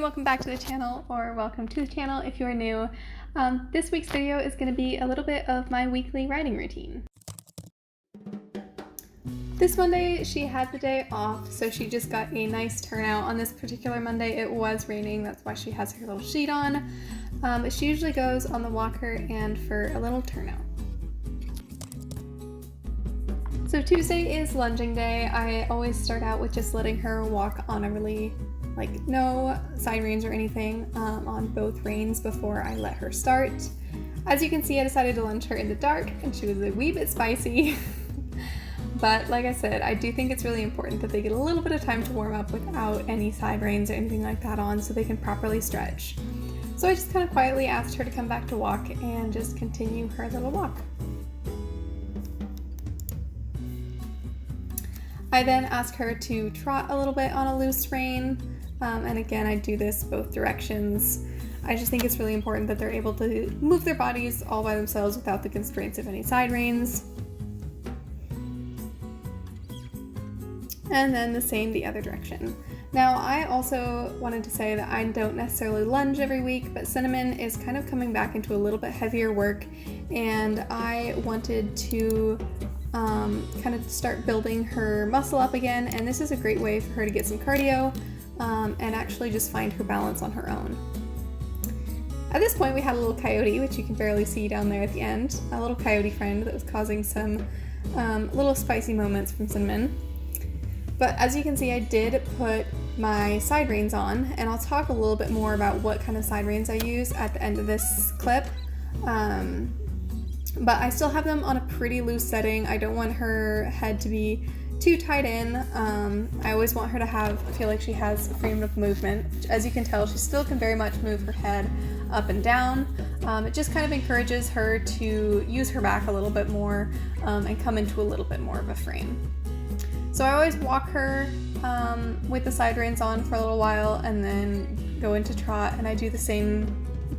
welcome back to the channel, or welcome to the channel if you're new. This week's video is going to be a little bit of my weekly riding routine. This Monday she had the day off, so she just got a nice turnout. On this particular Monday it was raining, that's why she has her little sheet on. But she usually goes on the walker and for a little turnout. So Tuesday is lunging day. I always start out with just letting her walk on a really, no side reins or anything on both reins before I let her start. As you can see, I decided to lunge her in the dark and she was a wee bit spicy. But like I said, I do think it's really important that they get a little bit of time to warm up without any side reins or anything like that on so they can properly stretch. So I just kind of quietly asked her to come back to walk and just continue her little walk. I then ask her to trot a little bit on a loose rein, and again I do this both directions. I just think it's really important that they're able to move their bodies all by themselves without the constraints of any side reins. And then the same the other direction. Now I also wanted to say that I don't necessarily lunge every week, but Cinnamon is kind of coming back into a little bit heavier work, and I wanted to kind of start building her muscle up again, and this is a great way for her to get some cardio and actually just find her balance on her own. At this point we had a little coyote, which you can barely see down there at the end, a little coyote friend that was causing some little spicy moments from Cinnamon. But as you can see, I did put my side reins on, and I'll talk a little bit more about what kind of side reins I use at the end of this clip. But I still have them on a pretty loose setting. I don't want her head to be too tight in. I always want her to feel like she has freedom of movement, which, as you can tell, she still can very much move her head up and down. It just kind of encourages her to use her back a little bit more and come into a little bit more of a frame. So I always walk her with the side reins on for a little while and then go into trot, and I do the same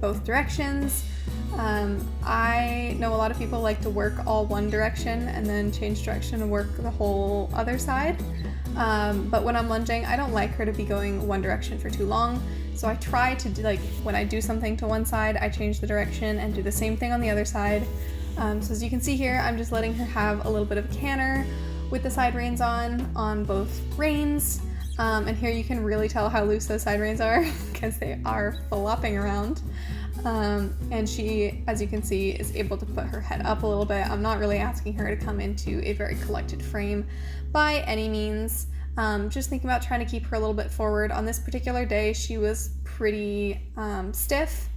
both directions. I know a lot of people like to work all one direction and then change direction and work the whole other side. But when I'm lunging, I don't like her to be going one direction for too long. So I try to do, when I do something to one side, I change the direction and do the same thing on the other side. So as you can see here, I'm just letting her have a little bit of a canter with the side reins on both reins. And here you can really tell how loose those side reins are because they are flopping around. And she, as you can see, is able to put her head up a little bit. I'm not really asking her to come into a very collected frame by any means. Just thinking about trying to keep her a little bit forward. On this particular day, she was pretty stiff.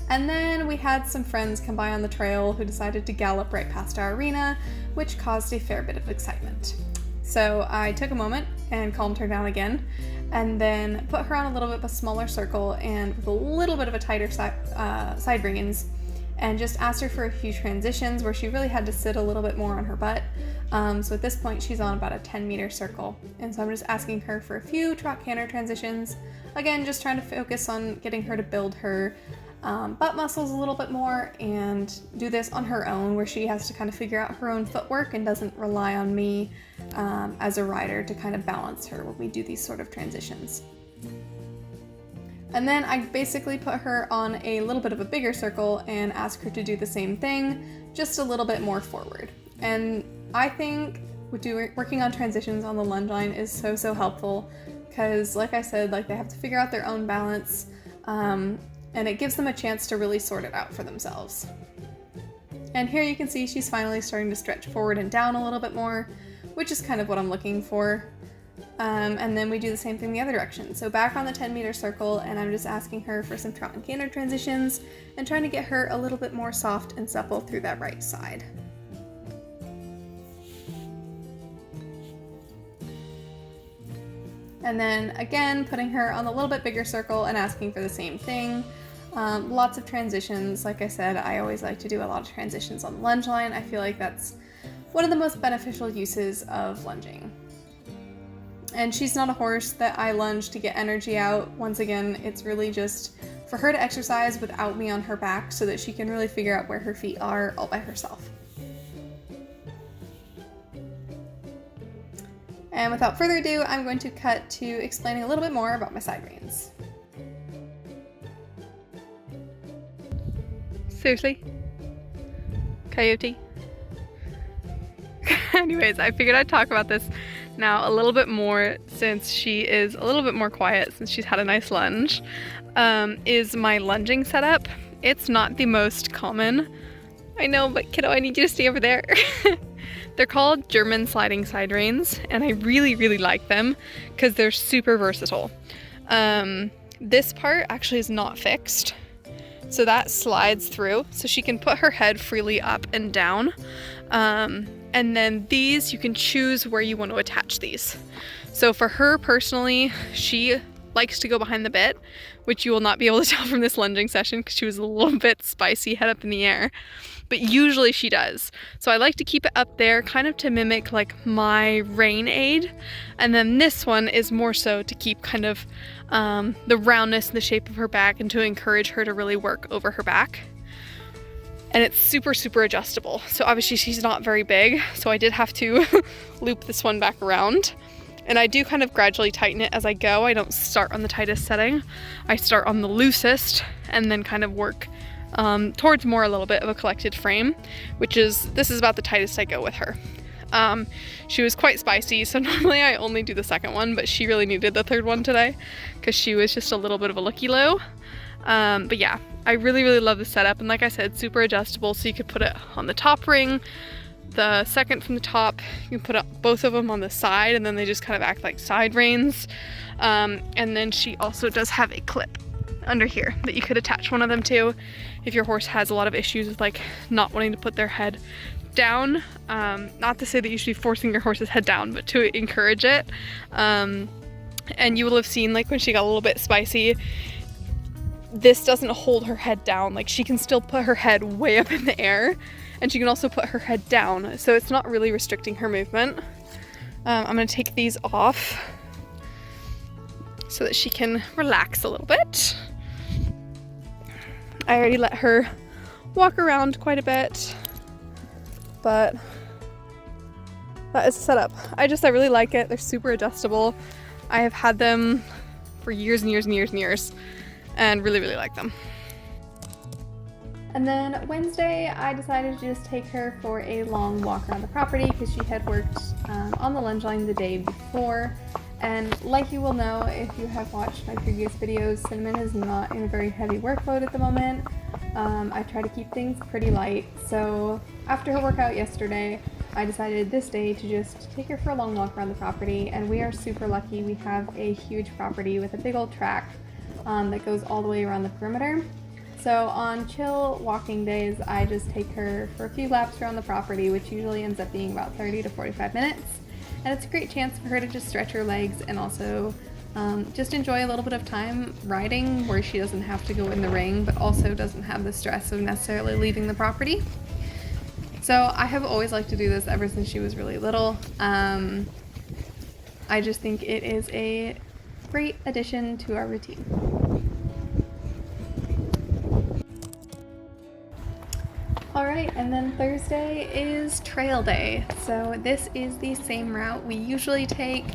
And then we had some friends come by on the trail who decided to gallop right past our arena, which caused a fair bit of excitement. So I took a moment and calmed her down again, and then put her on a little bit of a smaller circle and with a little bit of a tighter side reins, and just asked her for a few transitions where she really had to sit a little bit more on her butt. So at this point she's on about a 10-meter circle, and so I'm just asking her for a few trot canter transitions. Again, just trying to focus on getting her to build her butt muscles a little bit more and do this on her own, where she has to kind of figure out her own footwork and doesn't rely on me as a rider to kind of balance her when we do these sort of transitions. And then I basically put her on a little bit of a bigger circle and ask her to do the same thing, just a little bit more forward. And I think working on transitions on the lunge line is so helpful because, like I said, they have to figure out their own balance. And it gives them a chance to really sort it out for themselves. And here you can see she's finally starting to stretch forward and down a little bit more, which is kind of what I'm looking for. And then we do the same thing the other direction. So back on the 10-meter circle, and I'm just asking her for some trot and canter transitions and trying to get her a little bit more soft and supple through that right side. And then again, putting her on a little bit bigger circle and asking for the same thing. Lots of transitions. Like I said, I always like to do a lot of transitions on the lunge line. I feel like that's one of the most beneficial uses of lunging. And she's not a horse that I lunge to get energy out. Once again, it's really just for her to exercise without me on her back so that she can really figure out where her feet are all by herself. And without further ado, I'm going to cut to explaining a little bit more about my side reins. Seriously? Coyote? Anyways, I figured I'd talk about this now a little bit more since she is a little bit more quiet since she's had a nice lunge. Is my lunging setup. It's not the most common. I know, but kiddo, I need you to stay over there. They're called German sliding side reins, and I really, really like them because they're super versatile. This part actually is not fixed, so that slides through, so she can put her head freely up and down. And then these, you can choose where you want to attach these. So for her personally, she likes to go behind the bit, which you will not be able to tell from this lunging session because she was a little bit spicy head up in the air, but usually she does. So I like to keep it up there kind of to mimic like my rein aid. And then this one is more so to keep kind of the roundness and the shape of her back and to encourage her to really work over her back. And it's super, super adjustable. So obviously she's not very big, so I did have to loop this one back around. And I do kind of gradually tighten it as I go. I don't start on the tightest setting. I start on the loosest and then kind of work towards more a little bit of a collected frame, this is about the tightest I go with her. She was quite spicy, so normally I only do the second one, but she really needed the third one today because she was just a little bit of a looky-loo. But yeah, I really, really love the setup, and like I said, super adjustable, so you could put it on the top ring, the second from the top, you can put up both of them on the side, and then they just kind of act like side reins. And then she also does have a clip under here that you could attach one of them to if your horse has a lot of issues with like not wanting to put their head down. Not to say that you should be forcing your horse's head down, but to encourage it. And you will have seen like when she got a little bit spicy, this doesn't hold her head down. Like she can still put her head way up in the air, and she can also put her head down, so it's not really restricting her movement. I'm gonna take these off so that she can relax a little bit. I already let her walk around quite a bit, but that is the setup. I really like it. They're super adjustable. I have had them for years and years and years and years, and really, really like them. And then Wednesday, I decided to just take her for a long walk around the property because she had worked on the lunge line the day before. And like you will know if you have watched my previous videos, Cinnamon is not in a very heavy workload at the moment. I try to keep things pretty light. So after her workout yesterday, I decided this day to just take her for a long walk around the property. And we are super lucky. We have a huge property with a big old track that goes all the way around the perimeter. So on chill walking days, I just take her for a few laps around the property, which usually ends up being about 30 to 45 minutes. And it's a great chance for her to just stretch her legs and also just enjoy a little bit of time riding where she doesn't have to go in the ring, but also doesn't have the stress of necessarily leaving the property. So I have always liked to do this ever since she was really little. I just think it is a great addition to our routine. Alright, and then Thursday is trail day. So this is the same route we usually take.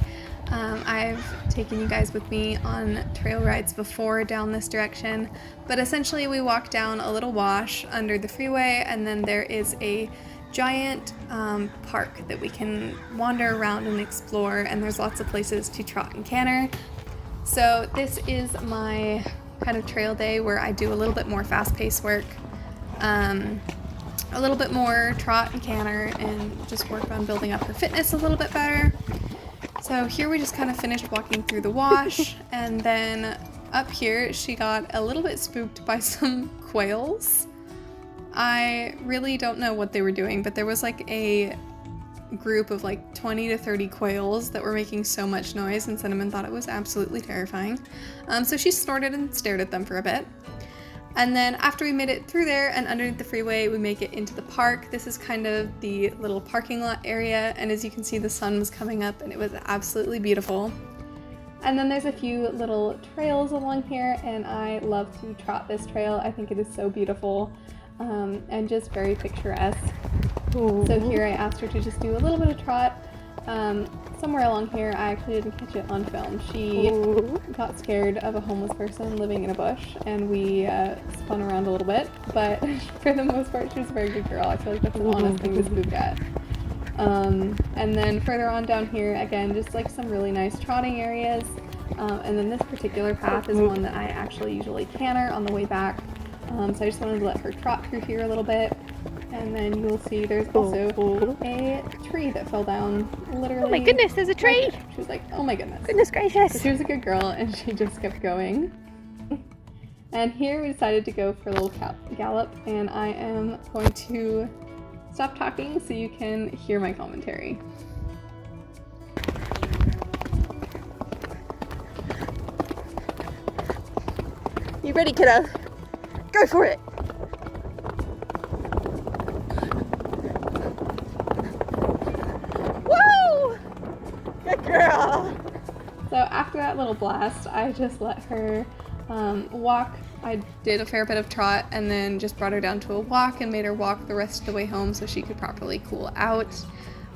I've taken you guys with me on trail rides before down this direction, but essentially we walk down a little wash under the freeway, and then there is a giant park that we can wander around and explore, and there's lots of places to trot and canter. So this is my kind of trail day where I do a little bit more fast-paced work. A little bit more trot and canter and just work on building up her fitness a little bit better. So here we just kind of finished walking through the wash, and then up here she got a little bit spooked by some quails. I really don't know what they were doing, but there was like a group of like 20 to 30 quails that were making so much noise, and Cinnamon thought it was absolutely terrifying. So she snorted and stared at them for a bit. And then after we made it through there and underneath the freeway, we make it into the park. This is kind of the little parking lot area, and as you can see, the sun was coming up and it was absolutely beautiful. And then there's a few little trails along here, and I love to trot this trail. I think it is so beautiful and just very picturesque. Ooh. So here I asked her to just do a little bit of trot. Somewhere along here, I actually didn't catch it on film. She got scared of a homeless person living in a bush, and we spun around a little bit, but for the most part, she was a very good girl. I feel like that's an honest thing to spook at. And then further on down here, again, just like some really nice trotting areas. And then this particular path is one that I actually usually canter on the way back. So I just wanted to let her trot through here a little bit. And then you'll see there's also a tree that fell down literally. Oh my goodness, there's a tree! She was like, oh my goodness. Goodness gracious. So she was a good girl and she just kept going. And here we decided to go for a little gallop, and I am going to stop talking so you can hear my commentary. You ready, kiddo? Go for it! Woo! Good girl! So after that little blast, I just let her walk. I did a fair bit of trot and then just brought her down to a walk and made her walk the rest of the way home so she could properly cool out.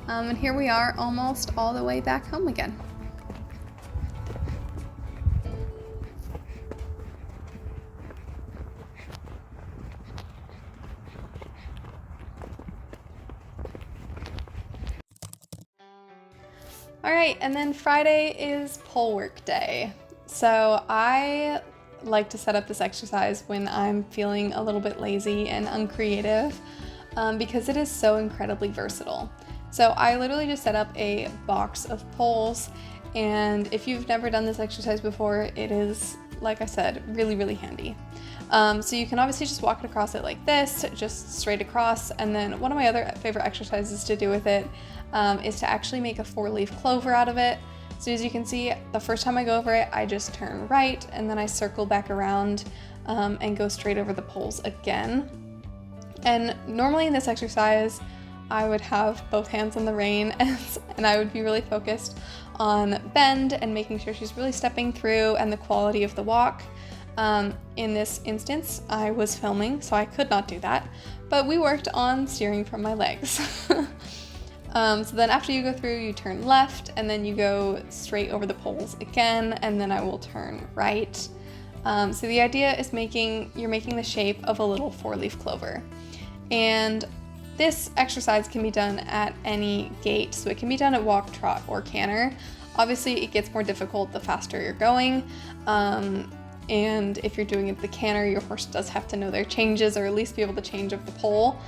And here we are almost all the way back home again. Alright, and then Friday is pole work day. So I like to set up this exercise when I'm feeling a little bit lazy and uncreative because it is so incredibly versatile. So I literally just set up a box of poles, and if you've never done this exercise before, it is, like I said, really, really handy. So you can obviously just walk it across it like this, just straight across, and then one of my other favorite exercises to do with it is to actually make a 4-leaf clover out of it. So as you can see, the first time I go over it, I just turn right, and then I circle back around and go straight over the poles again. And normally in this exercise, I would have both hands on the rein and I would be really focused on bend and making sure she's really stepping through and the quality of the walk. In this instance, I was filming, so I could not do that, but we worked on steering from my legs. So then after you go through, you turn left, and then you go straight over the poles again, and then I will turn right. So the idea is you're making the shape of a little 4-leaf clover. And this exercise can be done at any gait, so it can be done at walk, trot, or canter. Obviously, it gets more difficult the faster you're going. And if you're doing it at the canter, your horse does have to know their changes, or at least be able to change up the pole.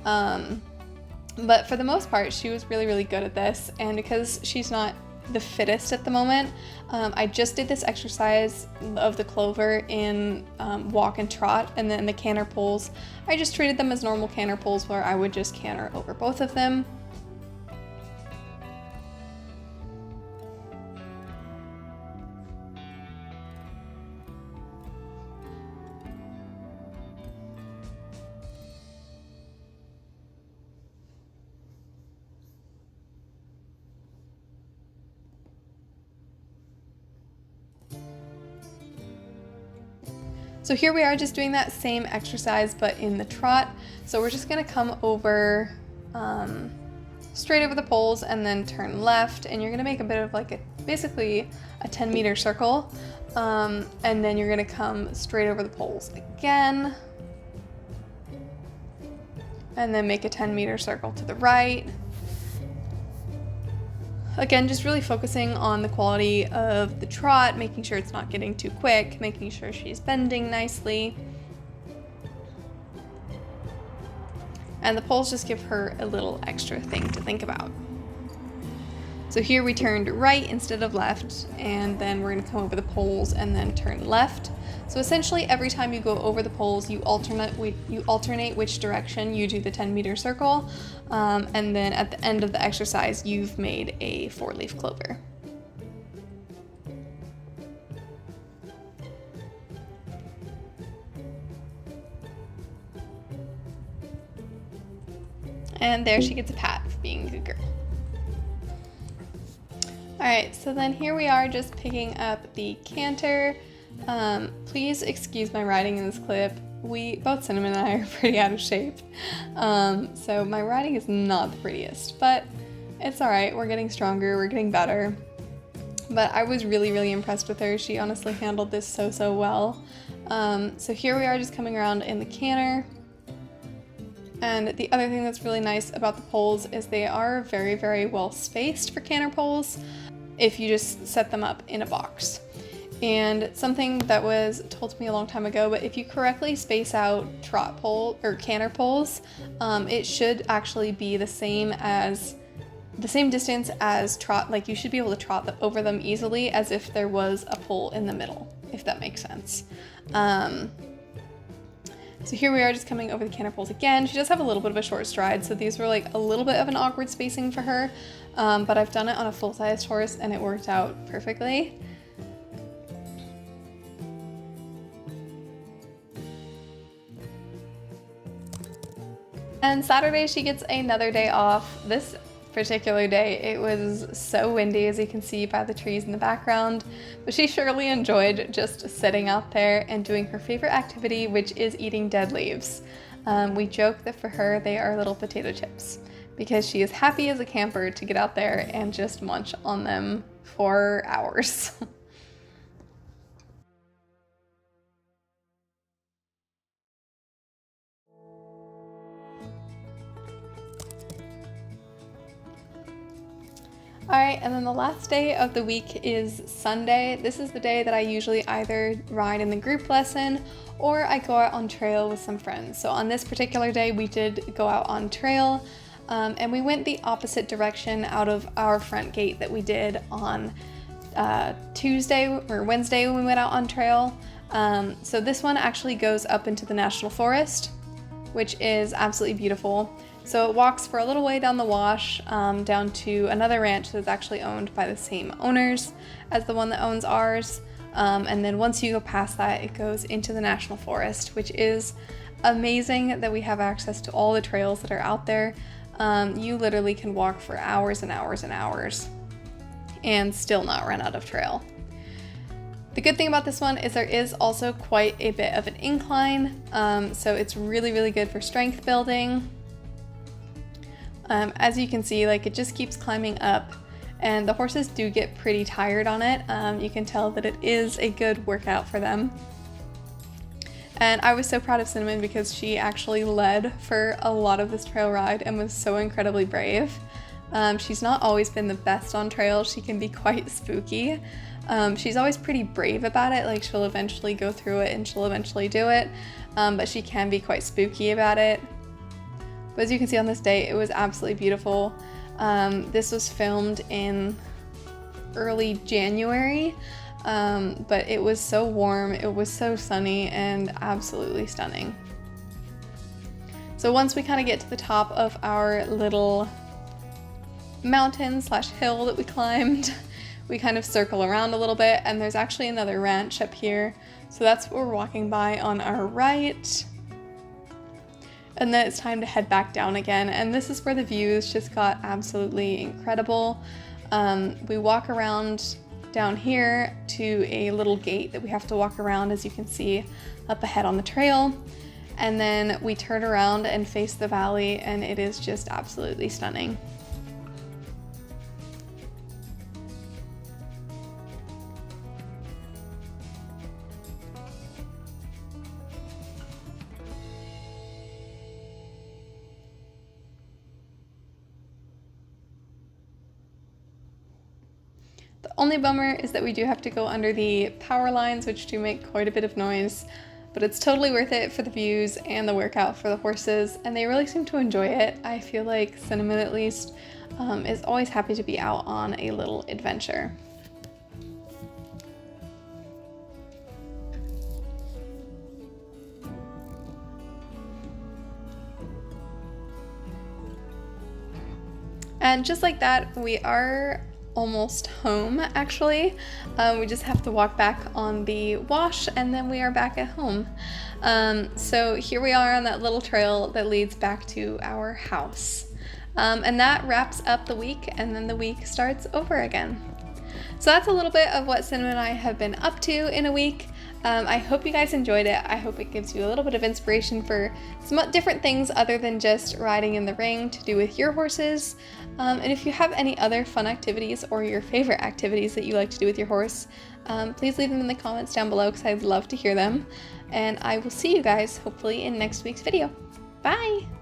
But for the most part, she was really, really good at this. And because she's not the fittest at the moment, I just did this exercise of the clover in walk and trot, and then the canter poles, I just treated them as normal canter poles where I would just canter over both of them. So here we are just doing that same exercise, but in the trot. So we're just gonna come over, straight over the poles and then turn left, and you're gonna make a bit of like basically a 10-meter circle. And then you're gonna come straight over the poles again. And then make a 10-meter circle to the right. Again, just really focusing on the quality of the trot, making sure it's not getting too quick, making sure she's bending nicely. And the poles just give her a little extra thing to think about. So here we turned right instead of left, and then we're going to come over the poles and then turn left. So essentially every time you go over the poles, you alternate which direction you do the 10-meter circle, and then at the end of the exercise, you've made a 4-leaf clover. And there she gets a pat for being a good girl. Alright, so then here we are just picking up the canter. Please excuse my riding in this clip. Both Cinnamon and I are pretty out of shape. So my riding is not the prettiest, but It's all right. We're getting stronger. We're getting better. But I was really, really impressed with her. She honestly handled this so well. So here we are just coming around in the canter. And the other thing that's really nice about the poles is they are very, very well spaced for canter poles if you just set them up in a box. And something that was told to me a long time ago, but if you correctly space out trot pole or canter poles, it should actually be the same distance as trot, like you should be able to trot over them easily as if there was a pole in the middle, if that makes sense. So here we are just coming over the canter poles again. She does have a little bit of a short stride, so these were like a little bit of an awkward spacing for her, but I've done it on a full-sized horse and it worked out perfectly. And Saturday she gets another day off. This particular day it was so windy, as you can see by the trees in the background, but she surely enjoyed just sitting out there and doing her favorite activity, which is eating dead leaves. We joke that for her they are little potato chips because she is happy as a camper to get out there and just munch on them for hours. Alright, and then the last day of the week is Sunday. This is the day that I usually either ride in the group lesson or I go out on trail with some friends. So on this particular day, we did go out on trail, and we went the opposite direction out of our front gate that we did on Tuesday or Wednesday when we went out on trail. So this one actually goes up into the National Forest, which is absolutely beautiful. So it walks for a little way down the wash, down to another ranch that's actually owned by the same owners as the one that owns ours. And then once you go past that, it goes into the National Forest, which is amazing that we have access to all the trails that are out there. You literally can walk for hours and hours and hours and still not run out of trail. The good thing about this one is there is also quite a bit of an incline, so it's really, really good for strength building. As you can see, like it just keeps climbing up, and the horses do get pretty tired on it. You can tell that it is a good workout for them. And I was so proud of Cinnamon because she actually led for a lot of this trail ride and was so incredibly brave. She's not always been the best on trail. She can be quite spooky. She's always pretty brave about it, like she'll eventually go through it and she'll eventually do it, but she can be quite spooky about it. But as you can see on this day, it was absolutely beautiful. This was filmed in early January, but it was so warm, it was so sunny, and absolutely stunning. So once we kind of get to the top of our little mountain / hill that we climbed, we kind of circle around a little bit, and there's actually another ranch up here. So that's what we're walking by on our right. And then it's time to head back down again, and this is where the views just got absolutely incredible. We walk around down here to a little gate that we have to walk around, as you can see up ahead on the trail, and then we turn around and face the valley, and it is just absolutely stunning. The only bummer is that we do have to go under the power lines, which do make quite a bit of noise, but it's totally worth it for the views and the workout for the horses, and they really seem to enjoy it. I feel like Cinnamon, at least, is always happy to be out on a little adventure. And just like that, we are almost home, actually. We just have to walk back on the wash and then we are back at home. So here we are on that little trail that leads back to our house. And that wraps up the week, and then the week starts over again. So that's a little bit of what Cinnamon and I have been up to in a week. I hope you guys enjoyed it. I hope it gives you a little bit of inspiration for some different things other than just riding in the ring to do with your horses. And if you have any other fun activities or your favorite activities that you like to do with your horse, please leave them in the comments down below because I'd love to hear them. And I will see you guys hopefully in next week's video. Bye!